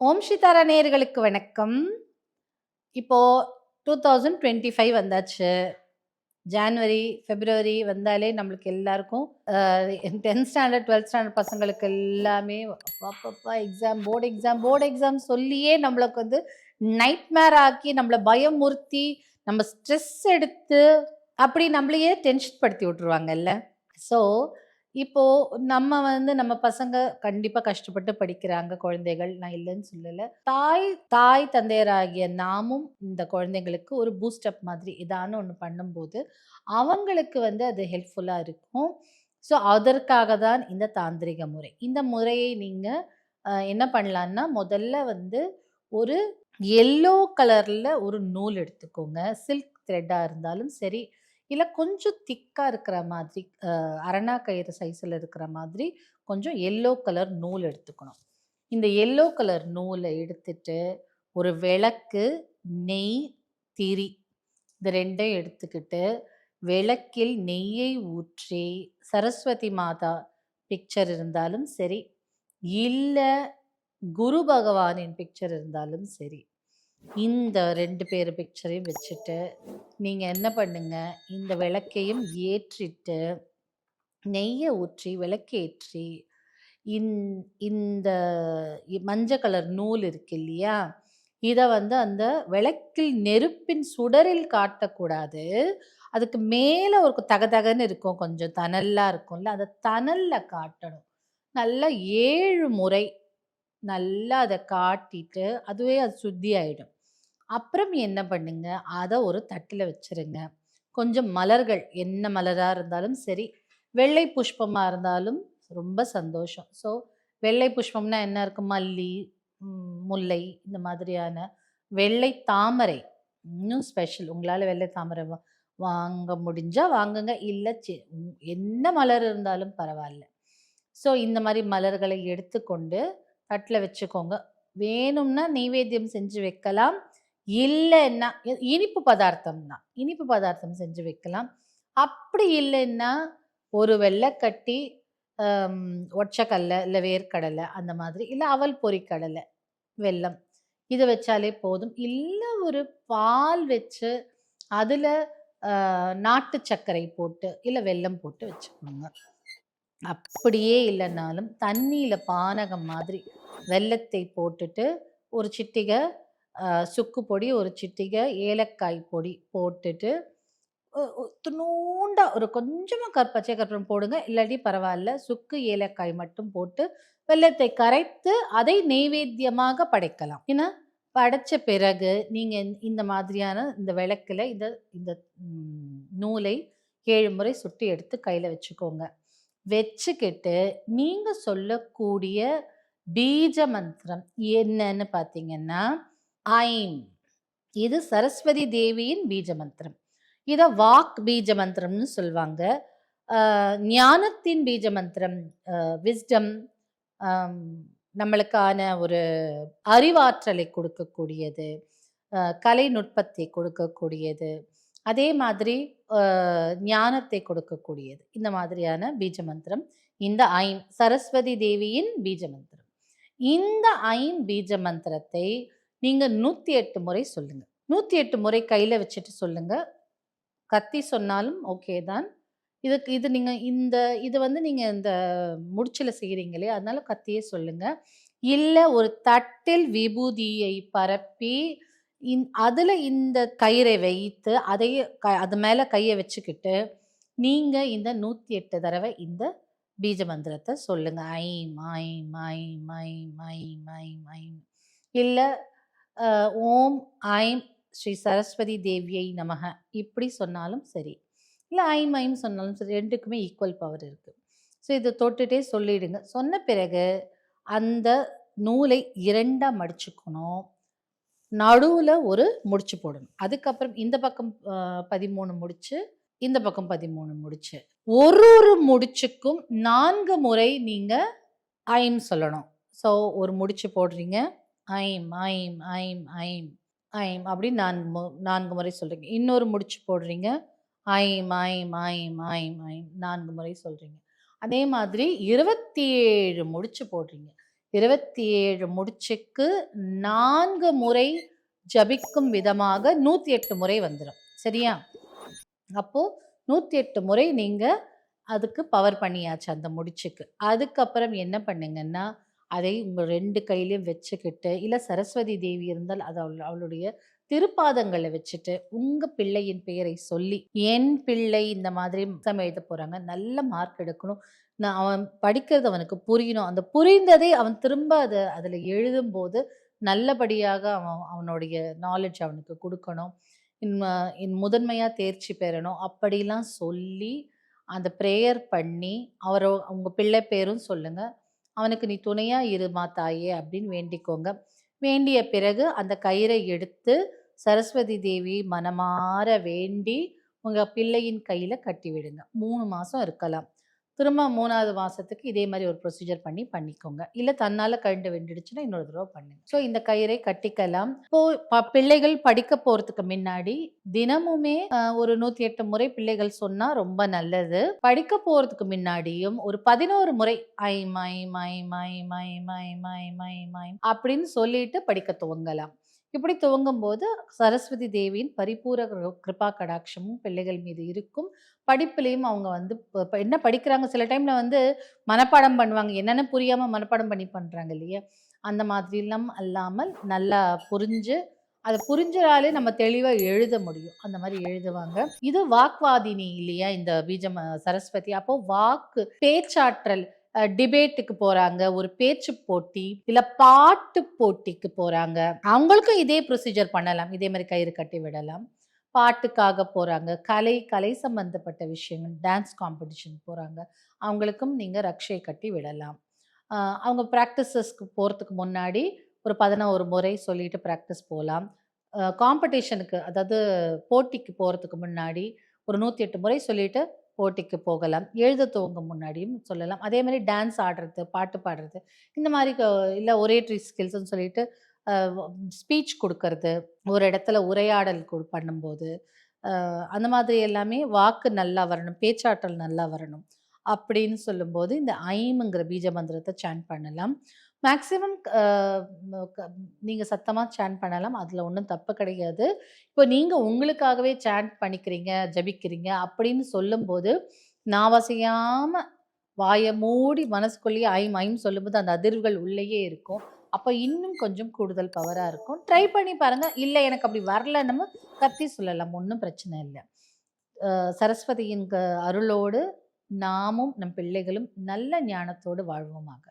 ஓம் ஸ்ரீதாரா நேயர்களுக்கு வணக்கம். இப்போ 2025 வந்தாச்சு. ஜான்வரி, பிப்ரவரி வந்தாலே நம்மளுக்கு எல்லாருக்கும் 10th ஸ்டாண்டர்ட் 12th ஸ்டாண்டர்ட் பசங்களுக்கு எல்லாமே அப்பப்பா போர்டு எக்ஸாம் சொல்லியே நம்மளுக்கு வந்து நைட்மேர் ஆக்கி நம்மள பயமுறுத்தி நம்ம ஸ்ட்ரெஸ் எடுத்து அப்படி நம்மளையே டென்ஷன் படுத்தி விட்டுருவாங்கல்ல. ஸோ இப்போ நம்ம பசங்க கண்டிப்பா கஷ்டப்பட்டு படிக்கிறாங்க குழந்தைகள். நான் இல்லைன்னு சொல்லல. தாய் தந்தையராகிய நாமும் இந்த குழந்தைங்களுக்கு ஒரு பூஸ்ட் அப் மாதிரி ஏதான ஒண்ணு பண்ணும்போது, அவங்களுக்கு வந்து அது ஹெல்ப்ஃபுல்லா இருக்கும். ஸோ அதற்காக தான் இந்த தாந்திரிக முறை. இந்த முறையை நீங்க என்ன பண்ணலான்னா, முதல்ல வந்து ஒரு எல்லோ கலர்ல ஒரு நூல் எடுத்துக்கோங்க. சில்க் த்ரெட்டா இருந்தாலும் சரி, இல்ல கொஞ்சம் திக்கா இருக்கிற மாதிரி அரணா கயிறு சைஸ்ல இருக்கிற மாதிரி கொஞ்சம் எல்லோ கலர் நூல் எடுத்துக்கணும். இந்த எல்லோ கலர் நூலை எடுத்துட்டு ஒரு விளக்கு, நெய், திரி இது 2யும் எடுத்துக்கிட்டு விளக்கில் நெய்யை ஊற்றி சரஸ்வதி மாதா பிக்சர் இருந்தாலும் சரி, இல்ல குரு பகவானின் பிக்சர் இருந்தாலும் சரி, இந்த 2 பேர் பிக்சரையும் வச்சுட்டு நீங்க என்ன பண்ணுங்க, இந்த விளக்கையும் ஏற்றிட்டு நெய்யை ஊற்றி விளக்கேற்றி இந்த மஞ்சள் கலர் நூல் இருக்கு இல்லையா, இதை வந்து அந்த விளக்கில் நெருப்பின் சுடரில் காட்டக்கூடாது. அதுக்கு மேலே ஒரு தகதகன்னு இருக்கும், கொஞ்சம் தணலா இருக்கும்ல, அந்த தணல்ல காட்டணும். நல்லா 7 முறை நல்லா அதை காட்டிட்டு அதுவே அது சுத்தி ஆயிடும். அப்புறம் என்ன பண்ணுங்க, அதை ஒரு தட்டில் வச்சிருங்க. கொஞ்சம் மலர்கள், என்ன மலராக இருந்தாலும் சரி, வெள்ளை புஷ்பமாக இருந்தாலும் ரொம்ப சந்தோஷம். ஸோ வெள்ளை புஷ்பம்னா என்ன இருக்கும், மல்லி, முல்லை, இந்த மாதிரியான வெள்ளை தாமரை இன்னும் ஸ்பெஷல். உங்களால் வெள்ளை தாமரை வாங்க முடிஞ்சா வாங்குங்க, இல்லை என்ன மலர் இருந்தாலும் பரவாயில்ல. ஸோ இந்த மாதிரி மலர்களை எடுத்துக்கொண்டு தட்டில் வச்சுக்கோங்க. வேணும்னா நெய்வேத்தியம் செஞ்சு வைக்கலாம், இல்லைன்னா இனிப்பு பதார்த்தம் செஞ்சு வைக்கலாம். அப்படி இல்லைன்னா ஒரு வெள்ளைக்கட்டி, ஒற்றைக்கடலை இல்லை வேர்க்கடலை அந்த மாதிரி, இல்லை அவல் பொரிக்கடலை, வெல்லம் இது வச்சாலே போதும். இல்லை ஒரு பால் வச்சு அதில் நாட்டு சர்க்கரை போட்டு இல்லை வெல்லம் போட்டு வச்சுக்கோங்க. அப்படியே இல்லைனாலும் தண்ணியில் பானகம் மாதிரி வெல்லத்தை போட்டுட்டு ஒரு சிட்டிகை சுக்கு பொடி, ஒரு சிட்டிகை ஏலக்காய் பொடி போட்டுட்டு துணூண்டா ஒரு கொஞ்சமாக பச்சை கற்பூரம் போடுங்க, இல்லாட்டி பரவாயில்ல. சுக்கு ஏலக்காய் மட்டும் போட்டு வெல்லத்தை கரைத்து அதை நெய்வேத்தியமாக படைக்கலாம். ஏன்னா படைச்ச பிறகு நீங்கள் இந்த மாதிரியான இந்த விளக்கில் இந்த இந்த நூலை 7 முறை சுட்டி எடுத்து கையில் வச்சுக்கோங்க. வச்சுக்கிட்டு நீங்கள் சொல்லக்கூடிய பீஜ மந்திரம் என்னன்னு பார்த்தீங்கன்னா, ஐம். இது சரஸ்வதி தேவியின் பீஜ மந்திரம். இதை வாக் பீஜ மந்திரம்னு சொல்லுவாங்க. ஞானத்தின் பீஜ மந்திரம், விஸ்டம், நம்மளுக்கான ஒரு அறிவாற்றலை கொடுக்கக்கூடியது, கலை நுட்பத்தை கொடுக்கக்கூடியது, அதே மாதிரி ஞானத்தை கொடுக்கக்கூடியது. இந்த மாதிரியான பீஜ மந்திரம் இந்த ஐம், சரஸ்வதி தேவியின் பீஜ மந்திரம். இந்த ஐம் பீஜ மந்திரத்தை நீங்க 108 முறை சொல்லுங்க. 108 முறை கையில வச்சுட்டு சொல்லுங்க. கத்தி சொன்னாலும் ஓகே தான். இது நீங்க இது வந்து நீங்க இந்த முடிச்சில செய்கிறீங்களே, அதனால கத்தியே சொல்லுங்க. இல்ல ஒரு தட்டில் விபூதியை பரப்பி அதுல இந்த கயிறை வைத்து அது மேல கையை வச்சுக்கிட்டு நீங்க இந்த 108 தடவை இந்த பீஜ மந்திரத்தை சொல்லுங்க. I'm I'm I'm I'm I'm I'm I'm. இல்ல ஓம் ஐம் ஸ்ரீ சரஸ்வதி தேவியை நமக இப்படி சொன்னாலும் சரி, இல்லை ஐம் ஐம் சொன்னாலும் சரி, 2க்குமே ஈக்குவல் பவர் இருக்கு. ஸோ இதை தொட்டுட்டே சொல்லிடுங்க. சொன்ன பிறகு அந்த நூலை 2ஆ மடிச்சுக்கணும். நடுவில் ஒரு முடிச்சு போடணும். அதுக்கப்புறம் இந்த பக்கம் 13 முடிச்சு, இந்த பக்கம் 13 முடிச்சு, ஒரு முடிச்சுக்கும் 4 முறை நீங்க ஐம் சொல்லணும். ஸோ ஒரு முடிச்சு போடுறீங்க, I'm I'm I'm I'm I'm அப்படி 4 முறை சொல்றீங்க. இன்னொரு முடிச்சு போடுறீங்க, I'm I'm I'm I'm I'm 4 முறை சொல்றீங்க. அதே மாதிரி 27 முடிச்சு போடுறீங்க. 27 முடிச்சுக்கு 4 முறை ஜபிக்கும் விதமாக 108 முறை வந்துடும். சரியா? அப்போ 108 முறை நீங்க அதுக்கு பவர் பண்ணியாச்சு அந்த முடிச்சுக்கு. அதுக்கப்புறம் என்ன பண்ணுங்கன்னா, அதை உங்க 2 கையிலயும் வச்சுக்கிட்டு, இல்ல சரஸ்வதி தேவி இருந்தால் அது அவளுடைய திருப்பாதங்களை வச்சுட்டு, உங்க பிள்ளையின் பெயரை சொல்லி, என் பிள்ளை இந்த மாதிரி எக்ஸாம் எழுத போறாங்க, நல்ல மார்க் எடுக்கணும், அவன் படிக்கிறது அவனுக்கு புரியணும், அந்த புரிந்ததை அவன் திரும்ப அதில் எழுதும்போது நல்லபடியாக அவனுடைய நாலேஜ் அவனுக்கு கொடுக்கணும், முதன்மையா தேர்ச்சி பெறணும் அப்படிலாம் சொல்லி அந்த ப்ரேயர் பண்ணி அவங்க பிள்ளை பேரும் சொல்லுங்க, அவனுக்கு நீ துணையா இருமா தாயே அப்படின்னு வேண்டிக்கோங்க. வேண்டிய பிறகு அந்த கயிறை எடுத்து சரஸ்வதி தேவி மனமாற வேண்டி உங்க பிள்ளையின் கையில கட்டி விடுங்க. 3 மாசம் இருக்கலாம். திரும்ப 3வது மாசத்துக்கு இதே மாதிரி ஒரு ப்ரொசீஜர் பண்ணிக்கோங்க. இல்ல தன்னால கழண்டு வெண்டுடுச்சுன்னா இன்னொரு தடவை பண்ணுங்க. ஸோ இந்த கயிறை கட்டிக்கலாம். இப்போ பிள்ளைகள் படிக்க போறதுக்கு முன்னாடி தினமுமே ஒரு 108 முறை பிள்ளைகள் சொன்னா ரொம்ப நல்லது. படிக்க போறதுக்கு முன்னாடியும் ஒரு 11 முறை I my my my my my my my my அப்படின்னு சொல்லிட்டு படிக்க துவங்கலாம். இப்படி துவங்கும் போது சரஸ்வதி தேவியின் பரிபூர கிருபா கடாட்சமும் பிள்ளைகள் மீது இருக்கும். படிப்புலையும் அவங்க என்ன படிக்கிறாங்க, சில டைம்ல மனப்பாடம் பண்ணுவாங்க, என்னென்ன புரியாம மனப்பாடம் பண்றாங்க இல்லையா, அந்த மாதிரிலாம் அல்லாமல் நல்லா புரிஞ்சு, அதை புரிஞ்சாலே நம்ம தெளிவா எழுத முடியும். அந்த மாதிரி எழுதுவாங்க. இது வாக்வாதினி இல்லையா இந்த பீஜம் சரஸ்வதி. அப்போ வாக்கு பேச்சாற்றல், டிபேட்டுக்கு போறாங்க, ஒரு பேச்சு போட்டி இல்ல பாட்டு போட்டிக்கு போறாங்க, அவங்களுக்கும் இதே ப்ரொசீஜர் பண்ணலாம். இதே மாதிரி கயிறு கட்டி விடலாம். பாட்டுக்காக போறாங்க, கலை சம்பந்தப்பட்ட விஷயங்கள், டான்ஸ் காம்படிஷன் போறாங்க, அவங்களுக்கும் நீங்க ரக்ஷை கட்டி விடலாம். அவங்க ப்ராக்டிசஸ்க்கு போறதுக்கு முன்னாடி ஒரு 11 முறை சொல்லிட்டு ப்ராக்டிஸ் போகலாம். காம்படிஷனுக்கு அதாவது போட்டிக்கு போறதுக்கு முன்னாடி ஒரு 108 முறை சொல்லிட்டு போட்டிக்கு போகலாம். எழுத துவங்கும் முன்னாடியும் சொல்லலாம். அதே மாதிரி டான்ஸ் ஆடுறது, பாட்டு பாடுறது, இந்த மாதிரி இல்லை ஒரேட்ரி ஸ்கில்ஸ்ன்னு சொல்லிட்டு ஸ்பீச் கொடுக்கறது, ஒரு இடத்துல உரையாடல் பண்ணும்போது அந்த மாதிரி எல்லாமே வாக்கு நல்லா வரணும், பேச்சாற்றல் நல்லா வரணும் அப்படின்னு சொல்லும்போது இந்த ஐம்ங்கிற பீஜ மந்திரத்தை சாண்ட் பண்ணலாம். மேக்சிமம் நீங்கள் சத்தமாக சாண்ட் பண்ணலாம், அதில் ஒன்றும் தப்பு கிடையாது. இப்போ நீங்கள் உங்களுக்காகவே சாண்ட் பண்ணிக்கிறீங்க, ஜபிக்கிறீங்க அப்படின்னு சொல்லும்போது நாவசையாமல் வாயை மூடி மனசுக்குள்ளேயே ஐம் சொல்லும்போது அந்த அதிர்வுகள் உள்ளேயே இருக்கும். அப்போ இன்னும் கொஞ்சம் கூடுதல் பவராக இருக்கும். ட்ரை பண்ணி பாருங்கள். இல்லை எனக்கு அப்படி வரல, நம்ம கத்தி சொல்லலாம், ஒன்றும் பிரச்சனை இல்லை. சரஸ்வதியின் அருளோடு நாமும் நம் பிள்ளைகளும் நல்ல ஞானத்தோடு வாழ்வோமாக.